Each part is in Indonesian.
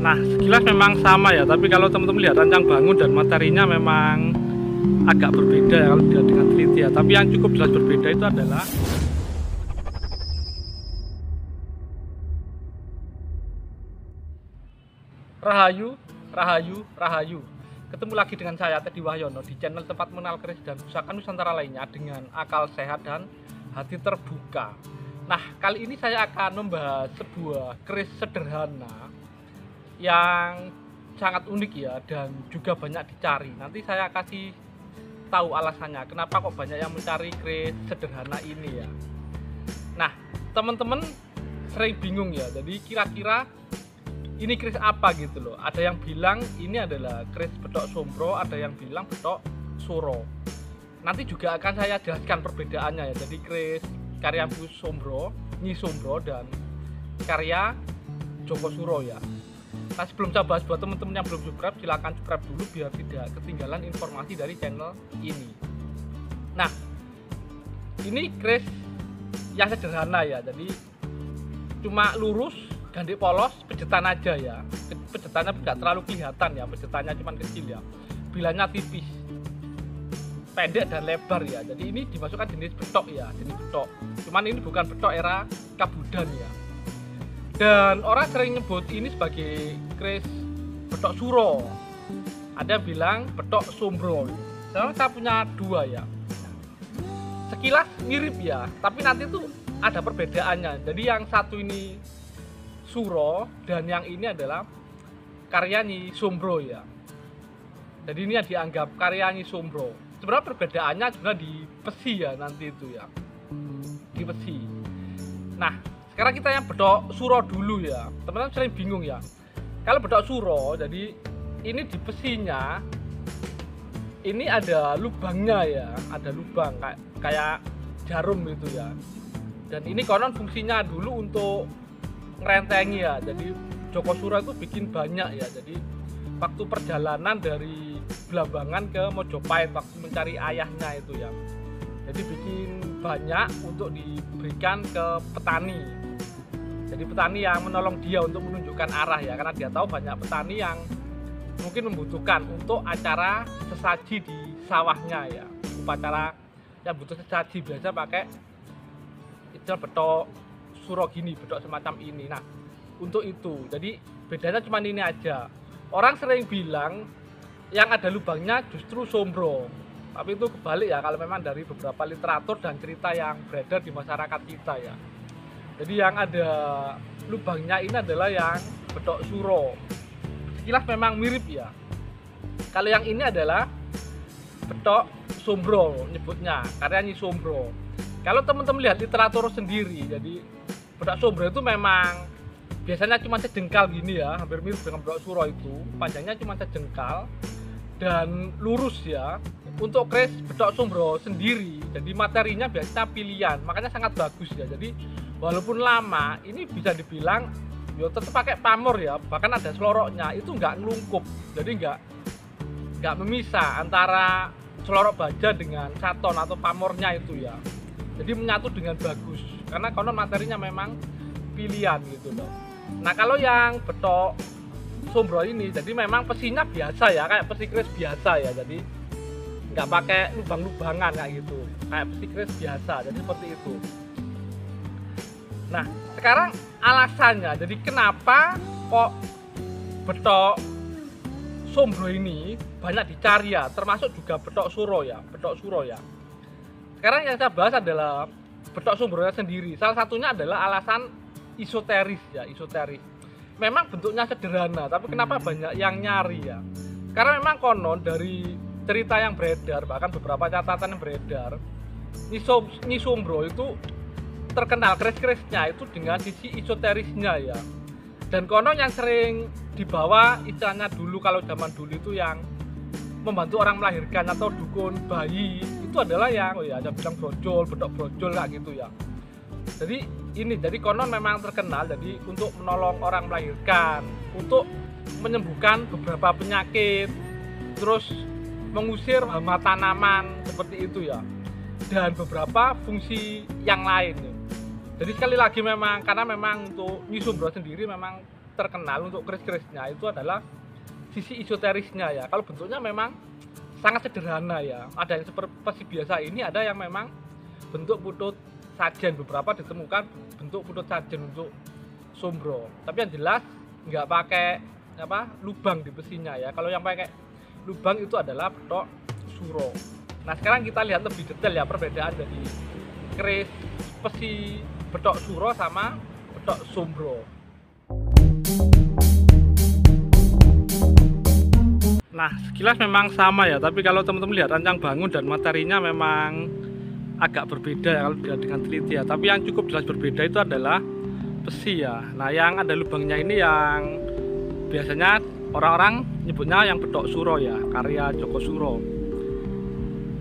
Nah, sekilas memang sama ya, tapi kalau teman-teman lihat rancang bangun dan materinya memang agak berbeda ya kalau dilihat dengan teliti ya. Tapi yang cukup jelas berbeda itu adalah Rahayu, Rahayu, Rahayu. Ketemu lagi dengan saya Teddy Wahyono di channel tempat mengenal keris dan pusaka Nusantara lainnya dengan akal sehat dan hati terbuka. Nah, kali ini saya akan membahas sebuah keris sederhana yang sangat unik ya dan juga banyak dicari. Nanti saya kasih tahu alasannya kenapa kok banyak yang mencari keris sederhana ini ya. Nah, teman-teman sering bingung ya. Jadi kira-kira ini keris apa gitu loh. Ada yang bilang ini adalah keris Betok Sombro, ada yang bilang Betok Suro. Nanti juga akan saya jelaskan perbedaannya ya. Jadi keris karya Bu Sombro, Nyi Sombro dan karya Joko Suro ya. Nah, sebelum saya bahas buat teman-teman yang belum subscribe, silahkan subscribe dulu biar tidak ketinggalan informasi dari channel ini. Nah, ini keris yang sederhana ya. Jadi cuma lurus, ganti polos, pejetan aja ya. Pejetannya tidak terlalu kelihatan ya, pejetannya cuma kecil ya. Bilanya tipis, pendek dan lebar ya. Jadi ini dimasukkan jenis betok ya, jenis betok. Cuman ini bukan betok era Kabudan ya. Dan orang sering nyebut ini sebagai keris Betok Suro. Ada yang bilang Betok Sombro. Sekarang saya punya dua ya. Sekilas mirip ya, tapi nanti tuh ada perbedaannya. Jadi yang satu ini Suro dan yang ini adalah karya Nyi Sombro ya. Jadi ini yang dianggap karya Nyi Sombro. Sebenarnya perbedaannya juga di pesi ya nanti itu ya. Di pesi. Nah, sekarang kita yang Betok Suro dulu ya. Teman-teman sering bingung ya. Kalau Betok Suro, jadi ini di pesinya ini ada lubangnya ya, ada lubang kayak jarum gitu ya. Dan ini konon fungsinya dulu untuk ngerentengi ya. Jadi Joko Suro itu bikin banyak ya. Jadi waktu perjalanan dari Blambangan ke Mojopahit waktu mencari ayahnya itu ya. Jadi bikin banyak untuk diberikan ke petani. Jadi petani yang menolong dia untuk menunjukkan arah ya, karena dia tahu banyak petani yang mungkin membutuhkan untuk acara sesaji di sawahnya ya. Upacara yang butuh sesaji biasa pakai istilah betok suro gini, betok semacam ini. Nah, untuk itu. Jadi bedanya cuma ini aja. Orang sering bilang yang ada lubangnya justru Sombro. Tapi itu kebalik ya kalau memang dari beberapa literatur dan cerita yang beredar di masyarakat kita ya. Jadi yang ada lubangnya ini adalah yang Betok Suro. Sekilas memang mirip ya. Kalau yang ini adalah Betok Sombro nyebutnya, karya Nyi Sombro. Kalau teman-teman lihat literatur sendiri, jadi Betok Sombro itu memang biasanya cuma sejengkal gini ya, hampir mirip dengan Betok Suro itu. Panjangnya cuma sejengkal dan lurus ya. Untuk keris Betok Sombro sendiri, jadi materinya biasanya pilihan, makanya sangat bagus ya. Jadi walaupun lama, ini bisa dibilang ya tetap pakai pamor ya, bahkan ada seloroknya, itu nggak ngelungkup, jadi nggak memisah antara selorok baja dengan saton atau pamornya itu ya. Jadi menyatu dengan bagus, karena konon materinya memang pilihan gitu loh. Nah, kalau yang Betok Sombro ini, jadi memang pesinya biasa ya, kayak pesi keris biasa ya, jadi nggak pakai lubang-lubangan kayak gitu, kayak pesi keris biasa, jadi seperti itu. Nah, sekarang alasannya, jadi kenapa kok Betok Sombro ini banyak dicari ya, termasuk juga Betok Suro ya, Betok Suro ya. Sekarang yang saya bahas adalah Betok Sombronya sendiri. Salah satunya adalah alasan esoteris ya, esoteris. Memang bentuknya sederhana, tapi kenapa banyak yang nyari ya? Karena memang konon dari cerita yang beredar, bahkan beberapa catatan yang beredar, Nyi Sombro itu terkenal keris-kerisnya itu dengan sisi esoterisnya ya. Dan konon yang sering dibawa istilahnya dulu, kalau zaman dulu itu yang membantu orang melahirkan atau dukun bayi itu adalah yang ada bilang brojol, bedok brojol kayak gitu ya. Jadi ini, jadi konon memang terkenal jadi untuk menolong orang melahirkan, untuk menyembuhkan beberapa penyakit, terus mengusir hama tanaman seperti itu ya, dan beberapa fungsi yang lain. Jadi sekali lagi memang karena memang untuk Nyi Sombro sendiri memang terkenal untuk keris-kerisnya itu adalah sisi esoterisnya ya. Kalau bentuknya memang sangat sederhana ya. Ada yang seperti biasa ini, ada yang memang bentuk putut sajen. Beberapa ditemukan bentuk putut sajen untuk sombro. Tapi yang jelas nggak pakai lubang di besinya ya. Kalau yang pakai lubang itu adalah betok suro. Nah sekarang kita lihat lebih detail ya perbedaan dari keris besi betok suro sama betok sombro. Nah sekilas memang sama ya, tapi kalau teman-teman lihat rancang bangun dan materinya memang agak berbeda ya kalau dilihat dengan teliti ya. Tapi yang cukup jelas berbeda itu adalah besi ya. Nah yang ada lubangnya ini yang biasanya orang-orang nyebutnya yang betok suro ya, karya Joko Suro.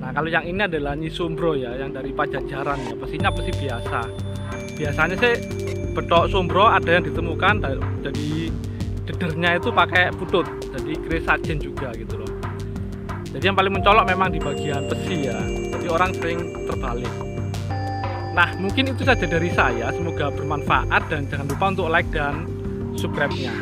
Nah kalau yang ini adalah Nyi Sombro ya, yang dari Pajajaran ya, besinya besi biasa. Biasanya sih betok sombro ada yang ditemukan dari dedernya itu pakai putut, jadi keris sajen juga gitu loh. Jadi yang paling mencolok memang di bagian besi ya, jadi orang sering terbalik. Nah mungkin itu saja dari saya, semoga bermanfaat dan jangan lupa untuk like dan subscribe-nya.